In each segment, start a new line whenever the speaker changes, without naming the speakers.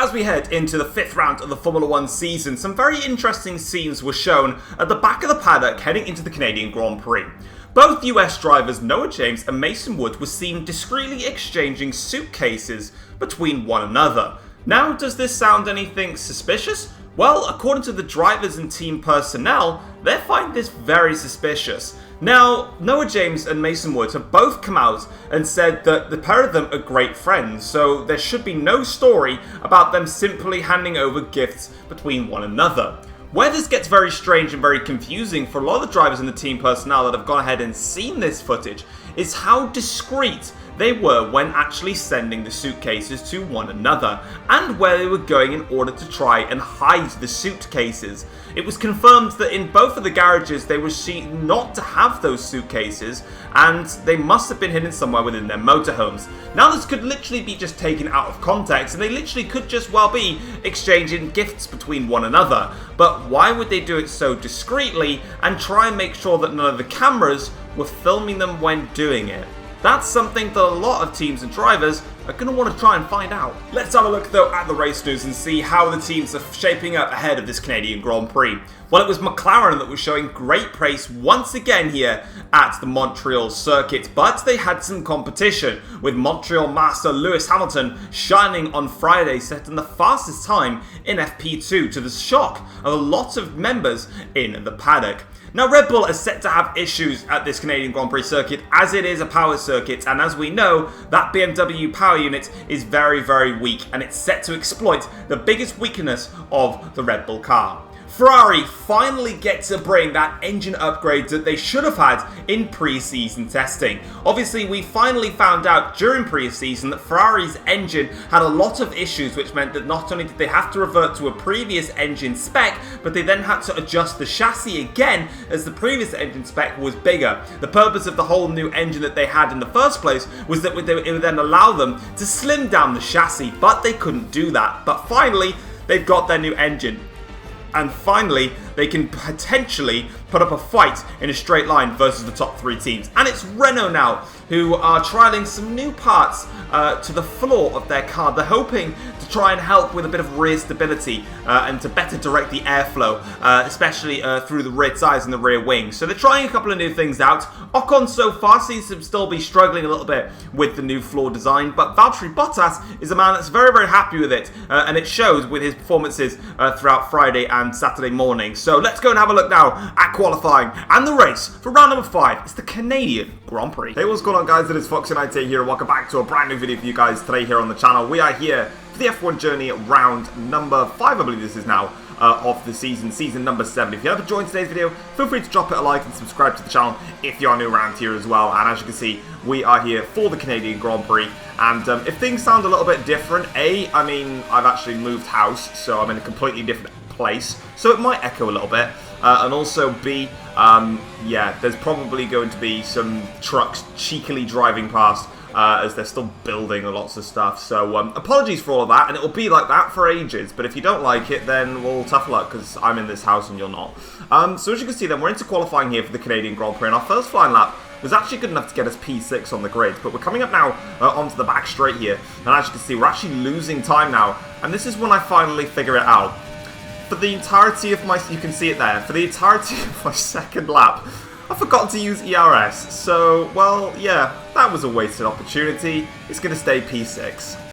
as we head into the 5th round of the Formula 1 season, some very interesting scenes were shown at the back of the paddock heading into the Canadian Grand Prix. Both US drivers Noah James and Mason Wood were seen discreetly exchanging suitcases between one another. Now, does this sound anything suspicious? Well, according to the drivers and team personnel, they find this very suspicious. Now, Noah James and Mason Wood have both come out and said that the pair of them are great friends, so there should be no story about them simply handing over gifts between one another. Where this gets very strange and very confusing for a lot of the drivers and the team personnel that have gone ahead and seen this footage is how discreet they were when actually sending the suitcases to one another, and where they were going in order to try and hide the suitcases. It was confirmed that in both of the garages they were seen not to have those suitcases, and they must have been hidden somewhere within their motorhomes. Now this could literally be just taken out of context, and they literally could just well be exchanging gifts between one another. But why would they do it so discreetly and try and make sure that none of the cameras were filming them when doing it? That's something that a lot of teams and drivers are going to want to try and find out. Let's have a look though at the race news and see how the teams are shaping up ahead of this Canadian Grand Prix. Well, it was McLaren that was showing great pace once again here at the Montreal circuit, but they had some competition, with Montreal master Lewis Hamilton shining on Friday, setting the fastest time in FP2 to the shock of a lot of members in the paddock. Now, Red Bull is set to have issues at this Canadian Grand Prix circuit, as it is a power circuit, and as we know, that BMW power unit is very, very weak, and it's set to exploit the biggest weakness of the Red Bull car. Ferrari finally get to bring that engine upgrade that they should have had in pre-season testing. Obviously, we finally found out during pre-season that Ferrari's engine had a lot of issues, which meant that not only did they have to revert to a previous engine spec, but they then had to adjust the chassis again as the previous engine spec was bigger. The purpose of the whole new engine that they had in the first place was that it would then allow them to slim down the chassis, but they couldn't do that. But finally, they've got their new engine. And finally, they can potentially put up a fight in a straight line versus the top 3 teams. And it's Renault now who are trialling some new parts to the floor of their car. They're hoping to try and help with a bit of rear stability and to better direct the airflow, especially through the rear tyres and the rear wings. So they're trying a couple of new things out. Ocon so far seems to still be struggling a little bit with the new floor design, but Valtteri Bottas is a man that's very, very happy with it, and it shows with his performances throughout Friday and Saturday morning. So let's go and have a look now at qualifying and the race for round number 5. It's the Canadian Grand Prix. Hey, what's going on, guys? It is Foxydude here, and welcome back to a brand new video for you guys today here on the channel. We are here for the F1 journey round number 5, I believe this is now, of the season number 7. If you haven't joined today's video, feel free to drop it a like and subscribe to the channel if you are new around here as well. And as you can see, we are here for the Canadian Grand Prix. And if things sound a little bit different, I mean, I've actually moved house, so I'm in a completely different place, so it might echo a little bit. And also B, yeah, there's probably going to be some trucks cheekily driving past as they're still building lots of stuff. So apologies for all of that, and it will be like that for ages. But if you don't like it, then well, tough luck, because I'm in this house and you're not. So as you can see then, we're into qualifying here for the Canadian Grand Prix, and our first flying lap was actually good enough to get us P6 on the grid. But we're coming up now onto the back straight here, and as you can see, we're actually losing time now. And this is when I finally figure it out. For the entirety of my, you can see it there, for the entirety of my second lap, I forgot to use ERS, so, well, yeah, that was a wasted opportunity. It's going to stay P6.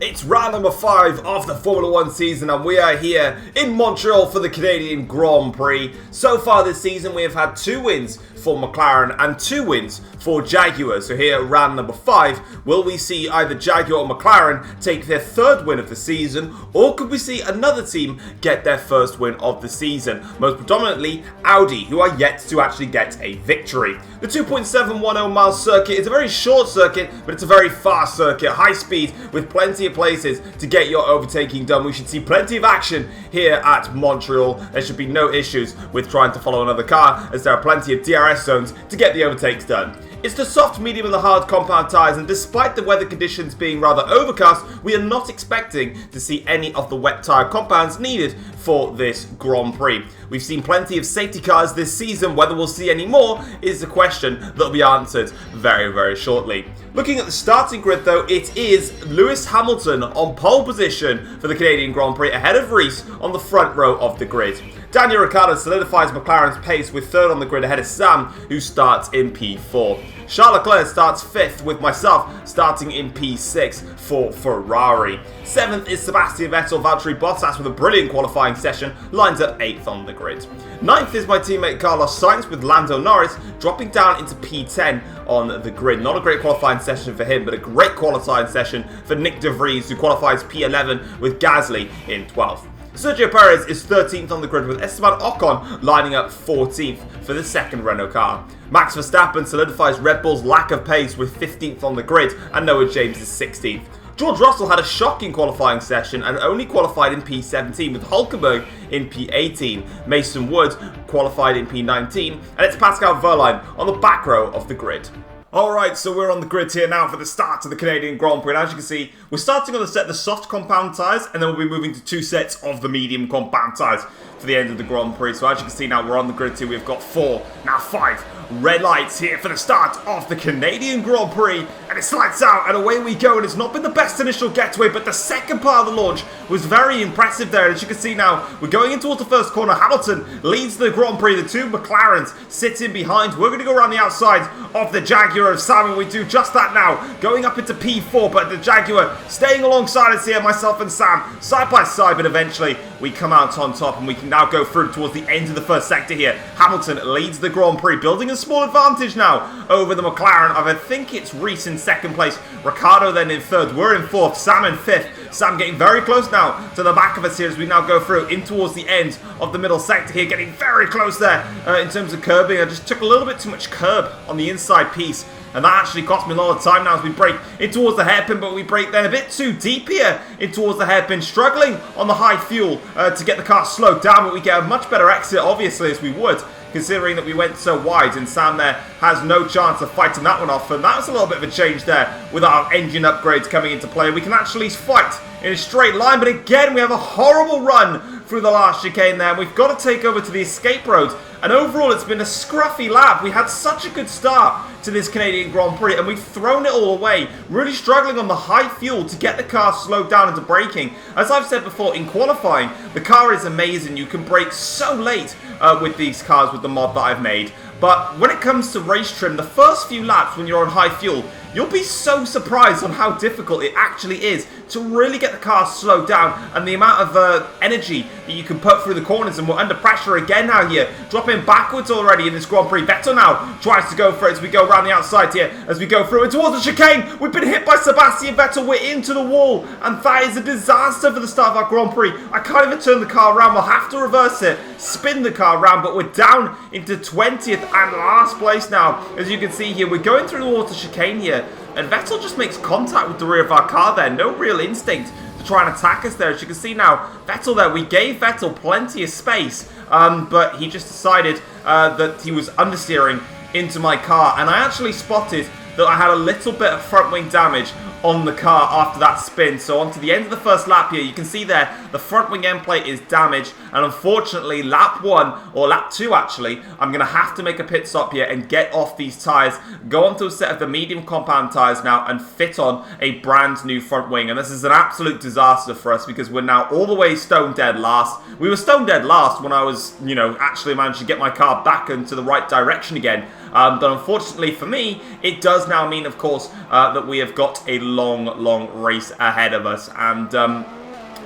It's round number 5 of the Formula 1 season, and we are here in Montreal for the Canadian Grand Prix. So far this season, we have had 2 wins for McLaren and 2 wins for Jaguar. So here at round number 5, will we see either Jaguar or McLaren take their 3rd win of the season, or could we see another team get their 1st win of the season? Most predominantly Audi, who are yet to actually get a victory. The 2.710 mile circuit is a very short circuit, but it's a very fast circuit, high speed, with plenty of places to get your overtaking done. We should see plenty of action here at Montreal. There should be no issues with trying to follow another car, as there are plenty of DRS zones to get the overtakes done. It's the soft, medium and the hard compound tyres, and despite the weather conditions being rather overcast, we are not expecting to see any of the wet tyre compounds needed for this Grand Prix. We've seen plenty of safety cars this season. Whether we'll see any more is a question that'll be answered very, very shortly. Looking at the starting grid though, it is Lewis Hamilton on pole position for the Canadian Grand Prix ahead of Rees on the front row of the grid. Daniel Ricciardo solidifies McLaren's pace with third on the grid ahead of Sam, who starts in P4. Charles Leclerc starts 5th, with myself starting in P6 for Ferrari. 7th is Sebastian Vettel. Valtteri Bottas with a brilliant qualifying session lines up 8th on the grid. 9th is my teammate Carlos Sainz with Lando Norris dropping down into P10 on the grid. Not a great qualifying session for him, but a great qualifying session for Nick de Vries, who qualifies P11 with Gasly in 12th. Sergio Perez is 13th on the grid with Esteban Ocon lining up 14th for the second Renault car. Max Verstappen solidifies Red Bull's lack of pace with 15th on the grid, and Noah James is 16th. George Russell had a shocking qualifying session and only qualified in P17 with Hulkenberg in P18. Mason Wood qualified in P19, and it's Pascal Wehrlein on the back row of the grid. Alright, so we're on the grid here now for the start of the Canadian Grand Prix, and as you can see, we're starting on the set of the soft compound tyres, and then we'll be moving to 2 sets of the medium compound tyres for the end of the Grand Prix. So as you can see now, we're on the grid here, we've got 4, now 5 red lights here for the start of the Canadian Grand Prix, and it slides out and away we go. And it's not been the best initial getaway, but the second part of the launch was very impressive there. And as you can see now, we're going in towards the first corner. Hamilton leads the Grand Prix. The 2 McLarens sit in behind. We're going to go around the outside of the Jaguar of Sam, and we do just that now, going up into P4, but the Jaguar staying alongside us here, myself and Sam, side by side, but eventually we come out on top, and we can now go through towards the end of the first sector here. Hamilton leads the Grand Prix, building a small advantage now over the McLaren of, I think it's Rees in second place, Ricciardo then in third, we're in fourth, Sam in fifth. Sam getting very close now to the back of us here as we now go through in towards the end of the middle sector here, getting very close there in terms of curbing. I just took a little bit too much curb on the inside piece, and that actually cost me a lot of time now as we break in towards the hairpin, but we break then a bit too deep here in towards the hairpin, struggling on the high fuel to get the car slowed down, but we get a much better exit, obviously, as we would, considering that we went so wide, and Sam there has no chance of fighting that one off. And that was a little bit of a change there with our engine upgrades coming into play. We can actually fight in a straight line, but again we have a horrible run through the last chicane there. We've got to take over to the escape road, and overall it's been a scruffy lap. We had such a good start to this Canadian Grand Prix, and we've thrown it all away, really struggling on the high fuel to get the car slowed down into braking. As I've said before, in qualifying, the car is amazing. You can brake so late with these cars with the mod that I've made. But when it comes to race trim, the first few laps when you're on high fuel, you'll be so surprised on how difficult it actually is to really get the car slowed down, and the amount of energy that you can put through the corners. And we're under pressure again now here, dropping backwards already in this Grand Prix. Vettel now tries to go for it as we go around the outside here, as we go through it towards the chicane. We've been hit by Sebastian Vettel, we're into the wall, and that is a disaster for the start of our Grand Prix. I can't even turn the car around, we'll have to reverse it, spin the car around, but we're down into 20th and last place now. As you can see here, we're going through the water chicane here, and Vettel just makes contact with the rear of our car there. No real instinct to try and attack us there. As you can see now, Vettel there, we gave Vettel plenty of space, but he just decided that he was understeering into my car, and I actually spotted that I had a little bit of front wing damage on the car after that spin. So on to the end of the first lap here, you can see there the front wing end plate is damaged, and unfortunately lap 1, or lap 2 actually, I'm going to have to make a pit stop here and get off these tyres, go onto a set of the medium compound tyres now and fit on a brand new front wing. And this is an absolute disaster for us because we're now all the way stone dead last. We were stone dead last when I was, actually managed to get my car back into the right direction again. But unfortunately for me, it does now mean, of course, that we have got a long race ahead of us. And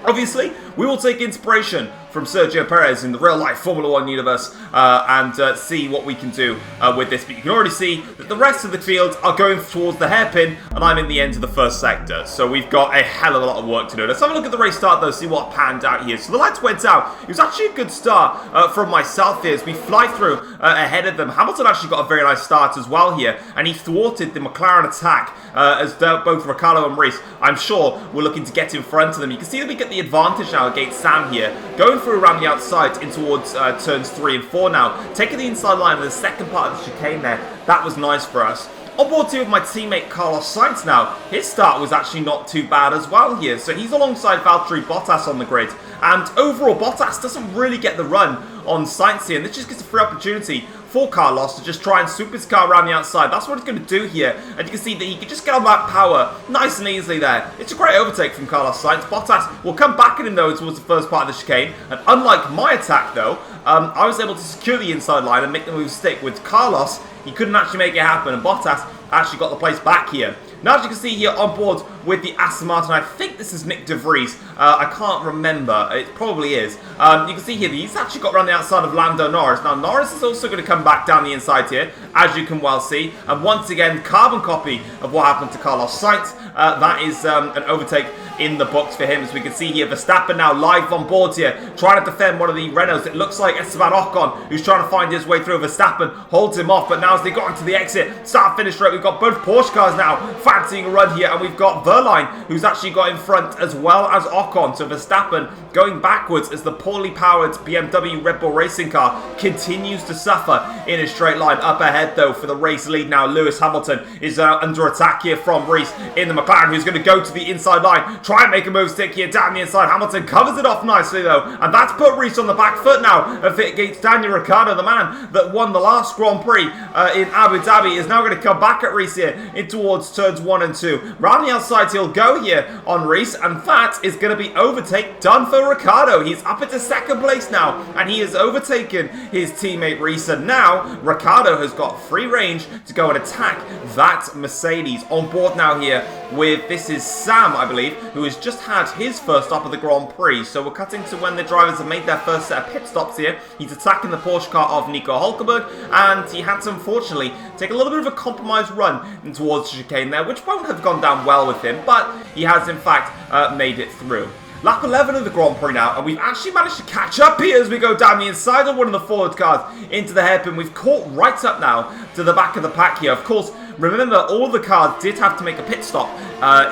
obviously, we will take inspiration from Sergio Perez in the real-life Formula 1 universe and see what we can do with this. But you can already see that the rest of the field are going towards the hairpin, and I'm in the end of the first sector. So we've got a hell of a lot of work to do. Let's have a look at the race start, though, see what panned out here. So the lights went out. It was actually a good start from myself here as we fly through ahead of them. Hamilton actually got a very nice start as well here, and he thwarted the McLaren attack as both Ricciardo and Rees, I'm sure, were looking to get in front of them. You can see that we get the advantage now against Sam here, going through around the outside in towards turns 3 and 4 now, taking the inside line of the second part of the chicane there. That was nice for us. On board here with my teammate Carlos Sainz now. His start was actually not too bad as well here. So he's alongside Valtteri Bottas on the grid. And overall, Bottas doesn't really get the run on Sainz here. And this just gives a free opportunity for Carlos to just try and swoop his car around the outside. That's what he's going to do here. And you can see that he can just get on that power nice and easily there. It's a great overtake from Carlos Sainz. Bottas will come back at him though towards the first part of the chicane. And unlike my attack though, I was able to secure the inside line and make the move stick. With Carlos, he couldn't actually make it happen. And Bottas actually got the place back here. Now, as you can see here on board with the Aston Martin, I think this is Nick De Vries. I can't remember. It probably is. You can see here that he's actually got around the outside of Lando Norris. Now, Norris is also going to come back down the inside here, as you can well see. And once again, carbon copy of what happened to Carlos Sainz. That is an overtake in the books for him. As we can see here, Verstappen now live on board here, trying to defend one of the Renaults. It looks like Esteban Ocon, who's trying to find his way through. Verstappen holds him off, but now as they got into the exit, start-finish rate, we've got both Porsche cars now fancying a run here, and we've got Verline, who's actually got in front as well as Ocon. So Verstappen going backwards as the poorly powered BMW Red Bull racing car continues to suffer in a straight line. Up ahead though for the race lead now, Lewis Hamilton is under attack here from Reese in the McLaren, who's going to go to the inside line, try and make a move stick here down the inside. Hamilton covers it off nicely though, and that's put Reese on the back foot now against Daniel Ricciardo. The man that won the last Grand Prix in Abu Dhabi is now going to come back at Reese here in towards turns 1 and 2. Round the outside he'll go here on Reese, and that is going to be overtake done for Ricciardo. He's up into second place now, and he has overtaken his teammate Reese, and now Ricciardo has got free range to go and attack that Mercedes. On board now here with, this is Sam, I believe, who has just had his first stop of the Grand Prix. So we're cutting to when the drivers have made their first set of pit stops here. He's attacking the Porsche car of Nico Hulkenberg, and he had to unfortunately take a little bit of a compromised run towards the chicane there, which won't have gone down well with him, but he has in fact made it through. Lap 11 of the Grand Prix now, and we've actually managed to catch up here as we go down the inside of one of the forward cars into the hairpin. We've caught right up now to the back of the pack here. Of course, remember, all the cars did have to make a pit stop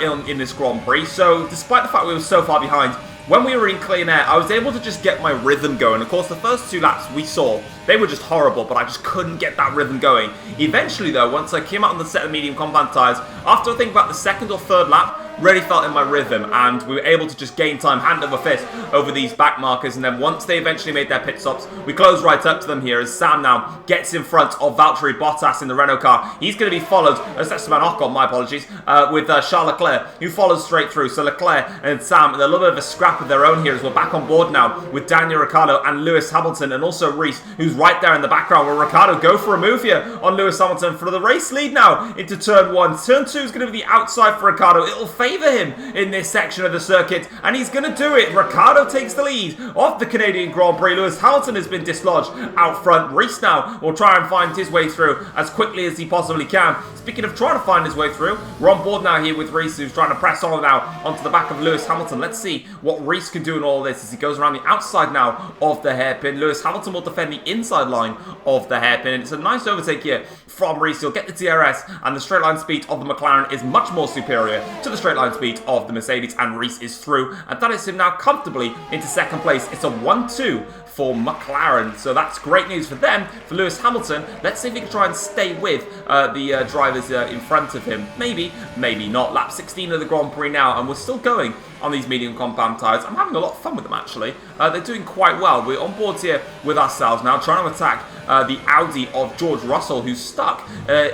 in this Grand Prix, so despite the fact we were so far behind, when we were in clean air, I was able to just get my rhythm going. Of course, the first 2 laps we saw, they were just horrible, but I just couldn't get that rhythm going. Eventually, though, once I came out on the set of medium compound tyres, after I think about the 2nd or 3rd lap, really felt in my rhythm, and we were able to just gain time hand over fist over these back markers. And then once they eventually made their pit stops, we closed right up to them here as Sam now gets in front of Valtteri Bottas in the Renault car. He's going to be followed, Esteban Ocon, my apologies, with Charles Leclerc, who follows straight through. So Leclerc and Sam, a little bit of a scrap of their own here as we're back on board now with Daniel Ricciardo and Lewis Hamilton, and also Reese, who's right there in the background. Will Ricciardo go for a move here on Lewis Hamilton for the race lead now into turn 1. Turn 2 is going to be the outside for Ricciardo. It'll favour him in this section of the circuit, and he's going to do it. Ricciardo takes the lead of the Canadian Grand Prix. Lewis Hamilton has been dislodged out front. Reese now will try and find his way through as quickly as he possibly can. Speaking of trying to find his way through, we're on board now here with Reese, who's trying to press on now onto the back of Lewis Hamilton. Let's see what Reese can do in all this as he goes around the outside now of the hairpin. Lewis Hamilton will defend the inside line of the hairpin, and it's a nice overtake here from Reese. He'll get the DRS, and the straight line speed of the McLaren is much more superior to the straight line speed of the Mercedes, and Reese is through, and that is him now comfortably into second place. It's a 1-2 for McLaren, so that's great news for them. For Lewis Hamilton, let's see if he can try and stay with the drivers in front of him. Maybe, maybe not. Lap 16 of the Grand Prix now, and we're still going on these medium compound tyres. I'm having a lot of fun with them, actually. They're doing quite well. We're on board here with ourselves now, trying to attack the Audi of George Russell, who's stuck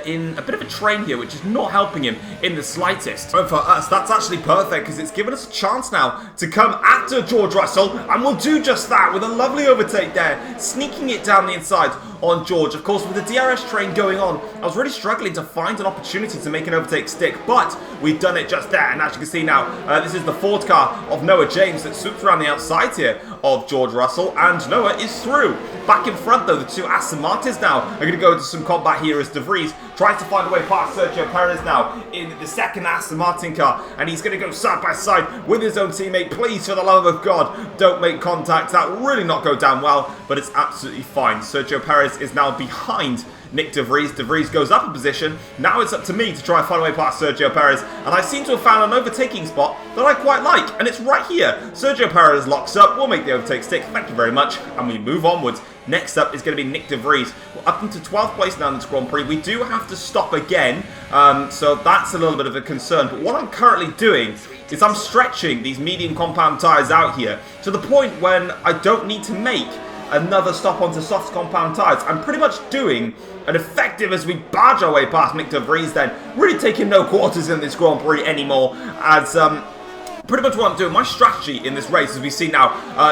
in a bit of a train here, which is not helping him in the slightest. And for us, that's actually perfect, because it's given us a chance now to come after George Russell, and we'll do just that with a lovely overtake there, sneaking it down the inside on George. Of course, with the DRS train going on, I was really struggling to find an opportunity to make an overtake stick, but we've done it just there. And as you can see now, this is the Ford car of Noah James that swoops around the outside here of George Russell, and Noah is through. Back in front though, the 2 Aston Martins now are going to go into some combat here as De Vries tries to find a way past Sergio Perez now in the 2nd Aston Martin car, and he's going to go side by side with his own teammate. Please, for the love of God, don't make contact. That will really not go down well, but it's absolutely fine. Sergio Perez is now behind Nick De Vries. De Vries goes up a position. Now it's up to me to try and find a way past Sergio Perez. And I seem to have found an overtaking spot that I quite like. And it's right here. Sergio Perez locks up. We'll make the overtake stick. Thank you very much. And we move onwards. Next up is going to be Nick De Vries. We're up into 12th place now in this Grand Prix. We do have to stop again. So that's a little bit of a concern. But what I'm currently doing is I'm stretching these medium compound tyres out here to the point when I don't need to make another stop onto soft compound tyres. I'm pretty much doing an effective as we barge our way past Nick De Vries then. Really taking no quarters in this Grand Prix anymore as pretty much what I'm doing. My strategy in this race, as we see now,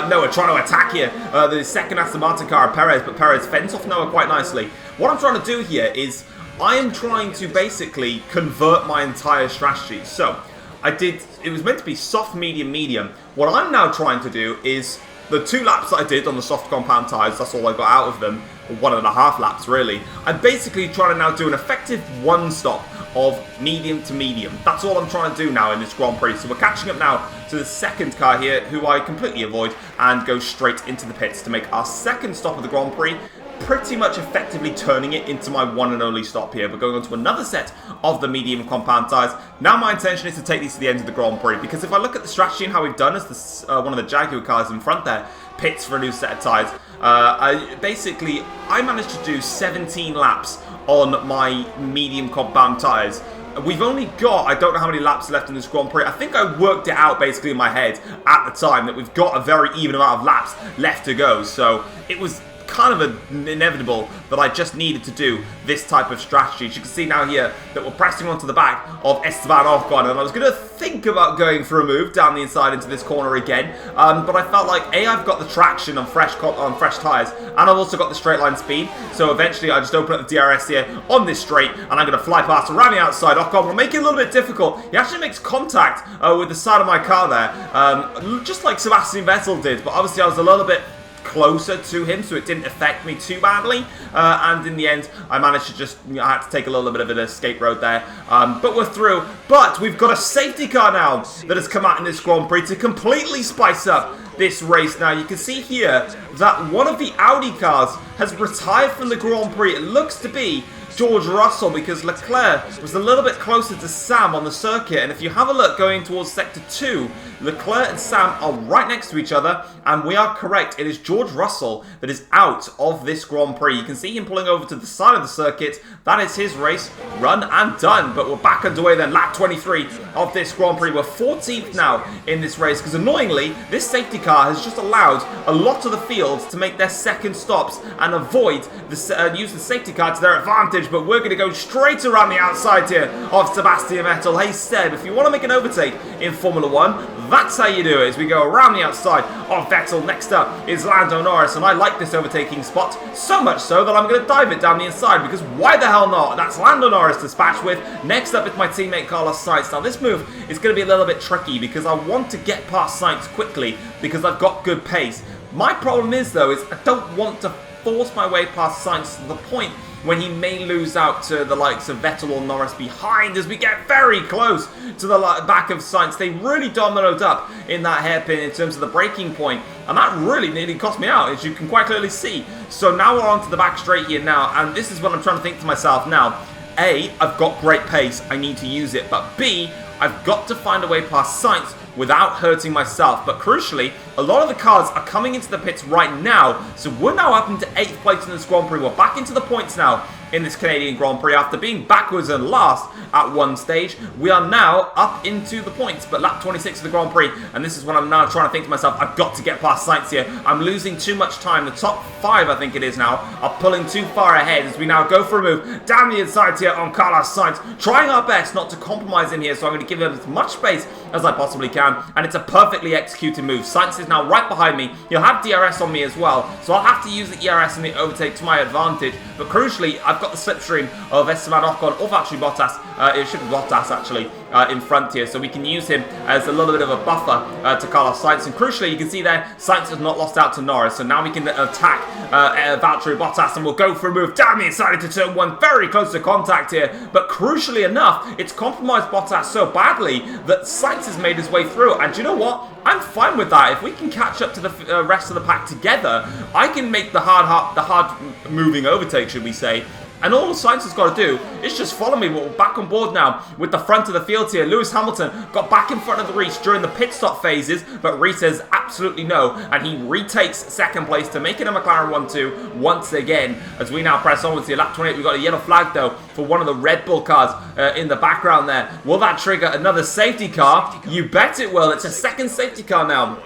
Noah trying to attack here, the second Aston Martin car of Perez, but Perez fends off Noah quite nicely. What I'm trying to do here is I am trying to basically convert my entire strategy. So it was meant to be soft, medium, medium. What I'm now trying to do is the 2 laps that I did on the soft compound tyres, that's all I got out of them, or 1.5 laps really. I'm basically trying to now do an effective 1 stop of medium to medium. That's all I'm trying to do now in this Grand Prix. So we're catching up now to the second car here, who I completely avoid, and go straight into the pits to make our second stop of the Grand Prix. Pretty much effectively turning it into my one and only stop here. We're going on to another set of the medium compound tyres. Now my intention is to take these to the end of the Grand Prix, because if I look at the strategy and how we've done as one of the Jaguar cars in front there pits for a new set of tyres, I managed to do 17 laps on my medium compound tyres. We've only got, I don't know how many laps left in this Grand Prix. I think I worked it out basically in my head at the time that we've got a very even amount of laps left to go. So it was kind of inevitable that I just needed to do this type of strategy. As you can see now here that we're pressing onto the back of Esteban Ocon, and I was going to think about going for a move down the inside into this corner again, but I felt like I've got the traction on fresh tyres, and I've also got the straight line speed, so eventually I just open up the DRS here on this straight, and I'm going to fly past around the outside. Ocon will make it a little bit difficult. He actually makes contact with the side of my car there, just like Sebastian Vettel did, but obviously I was a little bit closer to him, so it didn't affect me too badly, and in the end I managed to just, I had to take a little bit of an escape road there, but we're through. But we've got a safety car now that has come out in this Grand Prix to completely spice up this race. Now you can see here that one of the Audi cars has retired from the Grand Prix. It looks to be George Russell, because Leclerc was a little bit closer to Sam on the circuit, and if you have a look going towards Sector 2, Leclerc and Sam are right next to each other, and we are correct. It is George Russell that is out of this Grand Prix. You can see him pulling over to the side of the circuit. That is his race run and done, but we're back underway then. Lap 23 of this Grand Prix. We're 14th now in this race, because annoyingly, this safety car has just allowed a lot of the field to make their second stops and avoid use the safety car to their advantage, but we're going to go straight around the outside here of Sebastian Vettel. Hey Seb, if you want to make an overtake in Formula 1, that's how you do it, as we go around the outside of Vettel. Next up is Lando Norris, and I like this overtaking spot so much so that I'm going to dive it down the inside, because why the hell not? That's Lando Norris dispatched with. Next up is my teammate Carlos Sainz. Now this move is going to be a little bit tricky, because I want to get past Sainz quickly, because I've got good pace. My problem is though, is I don't want to force my way past Sainz to the point when he may lose out to the likes of Vettel or Norris behind, as we get very close to the back of Sainz. They really dominoed up in that hairpin in terms of the braking point, and that really nearly cost me out, as you can quite clearly see. So now we're on to the back straight here now, and this is what I'm trying to think to myself now. A, I've got great pace, I need to use it, but B, I've got to find a way past Sainz without hurting myself. But crucially, a lot of the cars are coming into the pits right now, so we're now up into 8th place in this Grand Prix. We're back into the points now in this Canadian Grand Prix. After being backwards and last at one stage, we are now up into the points, but lap 26 of the Grand Prix, and this is when I'm now trying to think to myself, I've got to get past Sainz here. I'm losing too much time. The top 5, I think it is now, are pulling too far ahead as we now go for a move down the inside here on Carlos Sainz, trying our best not to compromise him here, so I'm going to give him as much space as I possibly can, and it's a perfectly executed move. Sainz is now right behind me. He'll have DRS on me as well, so I'll have to use the ERS and the overtake to my advantage, but crucially, I've got the slipstream of Esteban Ocon, or actually Bottas, it should be Bottas actually, in front here, so we can use him as a little bit of a buffer to Carlos Sainz. And crucially, you can see there, Sainz has not lost out to Norris, so now we can attack Valtteri Bottas, and we'll go for a move down the inside into turn 1, very close to contact here, but crucially enough, it's compromised Bottas so badly that Sainz has made his way through, and you know what? I'm fine with that. If we can catch up to the rest of the pack together, I can make the hard moving overtake, should we say, And all Sainz has got to do is just follow me. We're back on board now with the front of the field here. Lewis Hamilton got back in front of Reese during the pit stop phases, but Reese says absolutely no, and he retakes second place to make it a McLaren 1-2 once again. As we now press on with the lap 28, we've got a yellow flag though for one of the Red Bull cars in the background there. Will that trigger another safety car? You bet it will. It's a second safety car now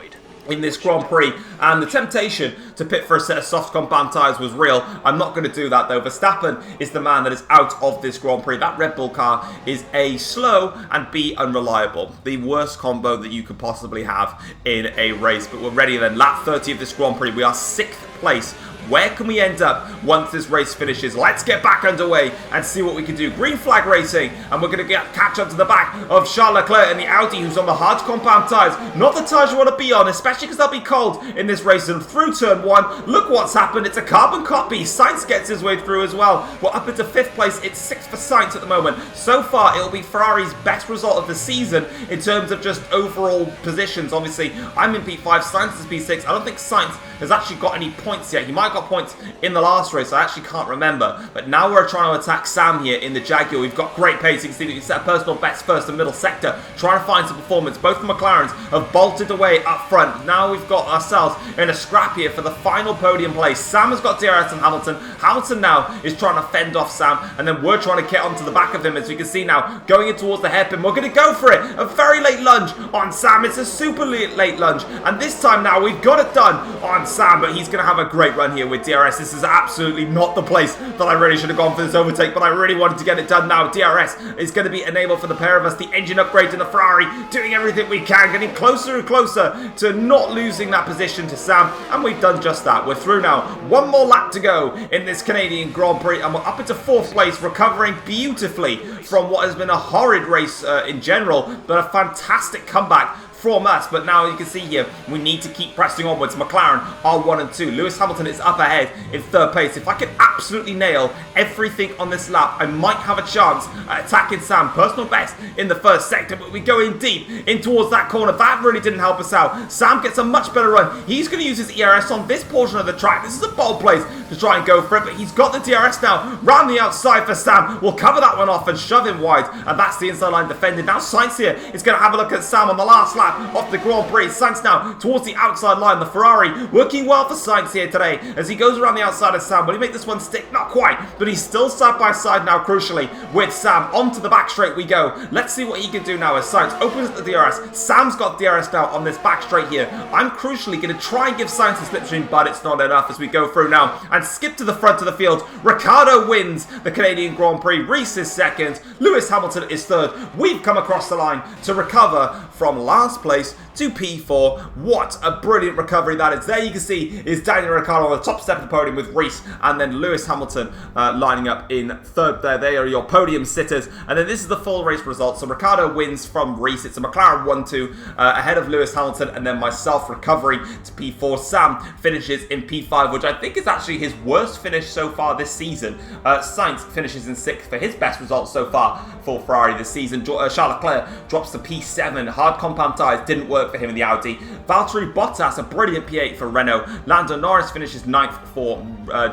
in this Grand Prix, and the temptation to pit for a set of soft compound tyres was real. I'm not going to do that though. Verstappen is the man that is out of this Grand Prix. That Red Bull car is A, slow, and B, unreliable. The worst combo that you could possibly have in a race. But we're ready then. Lap 30 of this Grand Prix. We are 6th place. Where can we end up once this race finishes? Let's get back underway and see what we can do. Green flag racing, and we're going to catch up to the back of Charles Leclerc and the Audi, who's on the hard compound tyres. Not the tyres you want to be on, especially because they'll be cold in this race. And through turn 1, look what's happened. It's a carbon copy. Sainz gets his way through as well. We're up into 5th place. It's 6th for Sainz at the moment. So far, it'll be Ferrari's best result of the season in terms of just overall positions. Obviously, I'm in P5, Sainz is P6. I don't think Sainz has actually got any points yet. He might have got points in the last race, I actually can't remember. But now we're trying to attack Sam here in the Jaguar. We've got great pace. You can see that we set personal best first and middle sector, trying to find some performance. Both the McLarens have bolted away up front. Now we've got ourselves in a scrap here for the final podium place. Sam has got DRS and Hamilton. Hamilton now is trying to fend off Sam, and then we're trying to get onto the back of him, as you can see now, going in towards the hairpin. We're going to go for it. A very late lunge on Sam. It's a super late lunge, and this time now we've got it done on Sam, but he's going to have a great run here with DRS. This is absolutely not the place that I really should have gone for this overtake, but I really wanted to get it done now. DRS is going to be enabled for the pair of us. The engine upgrade to the Ferrari, doing everything we can, getting closer and closer to not losing that position to Sam, and we've done just that. We're through now. One more lap to go in this Canadian Grand Prix, and we're up into 4th place, recovering beautifully from what has been a horrid race in general, but a fantastic comeback from us. But now you can see here, we need to keep pressing onwards. McLaren are 1 and 2. Lewis Hamilton is up ahead in 3rd place. If I can absolutely nail everything on this lap, I might have a chance at attacking Sam. Personal best in the 1st sector, but we go in deep in towards that corner. That really didn't help us out. Sam gets a much better run. He's going to use his ERS on this portion of the track. This is a bold place to try and go for it, but he's got the DRS now round the outside for Sam. We'll cover that one off and shove him wide, and that's the inside line defended. Now Sainz here is going to have a look at Sam on the last lap off the Grand Prix. Sainz now towards the outside line. The Ferrari working well for Sainz here today as he goes around the outside of Sam. Will he make this one stick? Not quite, but he's still side by side now, crucially, with Sam. Onto the back straight we go. Let's see what he can do now as Sainz opens the DRS. Sam's got DRS now on this back straight here. I'm crucially going to try and give Sainz a slipstream, but it's not enough as we go through now and skip to the front of the field. Ricciardo wins the Canadian Grand Prix. Reese is 2nd. Lewis Hamilton is 3rd. We've come across the line to recover from last place to P4. What a brilliant recovery that is. There you can see is Daniel Ricciardo on the top step of the podium with Reese, and then Lewis Hamilton lining up in 3rd there. They are your podium sitters. And then this is the full race result. So Ricciardo wins from Reese. It's a McLaren 1-2 ahead of Lewis Hamilton, and then myself recovering to P4. Sam finishes in P5, which I think is actually his worst finish so far this season. Sainz finishes in 6th for his best result so far for Ferrari this season. Charles Leclerc drops to P7. Hard compound tyres didn't work for him in the Audi. Valtteri Bottas, a brilliant P8 for Renault. Lando Norris finishes 9th for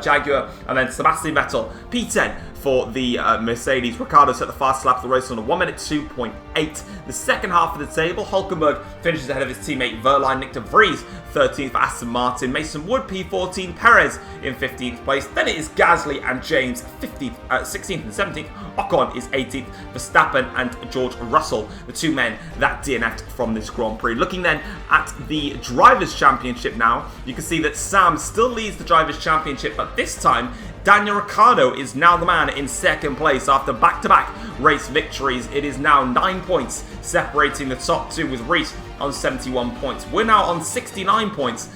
Jaguar, and then Sebastian Vettel P10 for the Mercedes. Ricciardo set the fastest lap of the race on a 1 minute 2.8. The second half of the table, Hulkenberg finishes ahead of his teammate Verline. Nick de Vries 13th for Aston Martin. Mason Wood P14. Perez in 15th place. Then it is Gasly and James 16th and 17th. Ocon is 18th. Verstappen and George Russell, the two men that DNF'd from this Grand Prix. Looking then at the Drivers' Championship now, you can see that Sam still leads the Drivers' Championship, but this time Daniel Ricciardo is now the man in 2nd place after back-to-back race victories. It is now 9 points separating the top two, with Reese on 71 points. We're now on 69 points.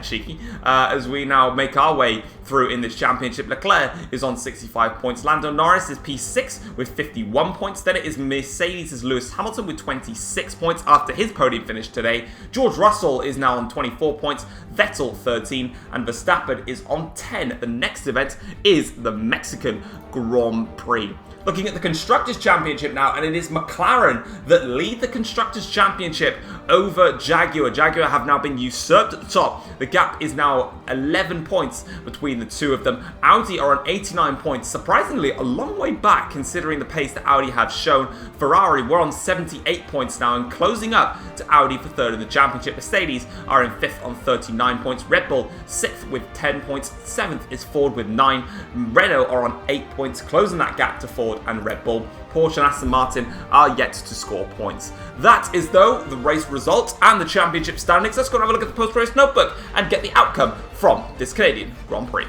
Cheeky. As we now make our way through in this championship. Leclerc is on 65 points. Lando Norris is P6 with 51 points. Then it is Mercedes' Lewis Hamilton with 26 points after his podium finish today. George Russell is now on 24 points. Vettel 13, and Verstappen is on 10. The next event is the Mexican Grand Prix. Looking at the Constructors' Championship now, and it is McLaren that lead the Constructors' Championship over Jaguar. Jaguar have now been usurped at the top. The gap is now 11 points between the two of them. Audi are on 89 points, surprisingly a long way back considering the pace that Audi have shown. Ferrari were on 78 points now and closing up to Audi for third in the championship. Mercedes are in fifth on 39 points. Red Bull 6th with 10 points. 7th is Ford with 9. Renault are on 8 points, closing that gap to Ford and Red Bull. Porsche and Aston Martin are yet to score points. That is, though, the race results and the championship standings. Let's go and have a look at the post-race notebook and get the outcome from this Canadian Grand Prix.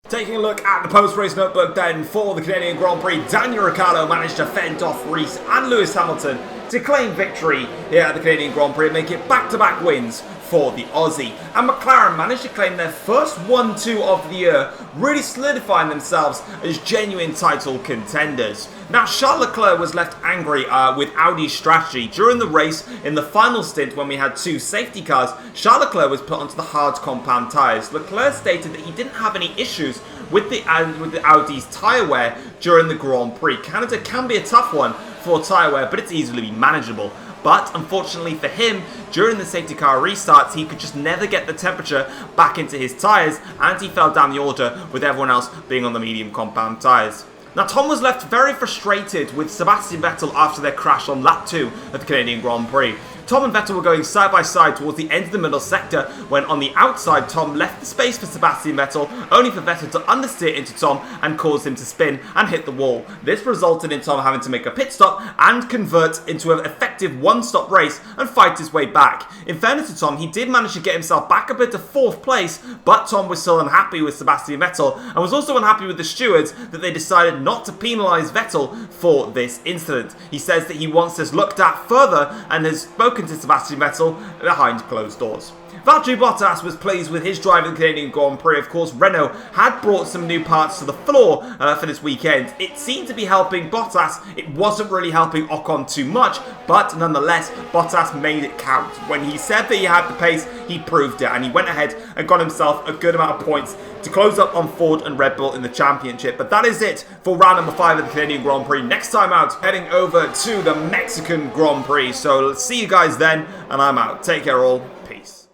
Taking a look at the post-race notebook then for the Canadian Grand Prix, Daniel Ricciardo managed to fend off Rees and Lewis Hamilton to claim victory here at the Canadian Grand Prix and make it back-to-back wins for the Aussie. And McLaren managed to claim their first 1-2 of the year, really solidifying themselves as genuine title contenders. Now, Charles Leclerc was left angry with Audi's strategy. During the race, in the final stint when we had 2 safety cars, Charles Leclerc was put onto the hard compound tyres. Leclerc stated that he didn't have any issues with the Audi's tyre wear during the Grand Prix. Canada can be a tough one for tyre wear, but it's easily manageable. But unfortunately for him, during the safety car restarts, he could just never get the temperature back into his tyres, and he fell down the order with everyone else being on the medium compound tyres. Now, Tom was left very frustrated with Sebastian Vettel after their crash on lap 2 of the Canadian Grand Prix. Tom and Vettel were going side by side towards the end of the middle sector when on the outside Tom left the space for Sebastian Vettel, only for Vettel to understeer into Tom and cause him to spin and hit the wall. This resulted in Tom having to make a pit stop and convert into an effective one-stop race and fight his way back. In fairness to Tom, he did manage to get himself back up into 4th place, but Tom was still unhappy with Sebastian Vettel and was also unhappy with the stewards that they decided not to penalise Vettel for this incident. He says that he wants this looked at further and has spoken to Sebastian Vettel behind closed doors. Valtteri Bottas was pleased with his drive in the Canadian Grand Prix. Of course, Renault had brought some new parts to the floor for this weekend. It seemed to be helping Bottas. It wasn't really helping Ocon too much, but nonetheless, Bottas made it count. When he said that he had the pace, he proved it, and he went ahead and got himself a good amount of points to close up on Ford and Red Bull in the championship. But that is it for round number 5 of the Canadian Grand Prix. Next time out, heading over to the Mexican Grand Prix. So let's see you guys then, and I'm out. Take care all.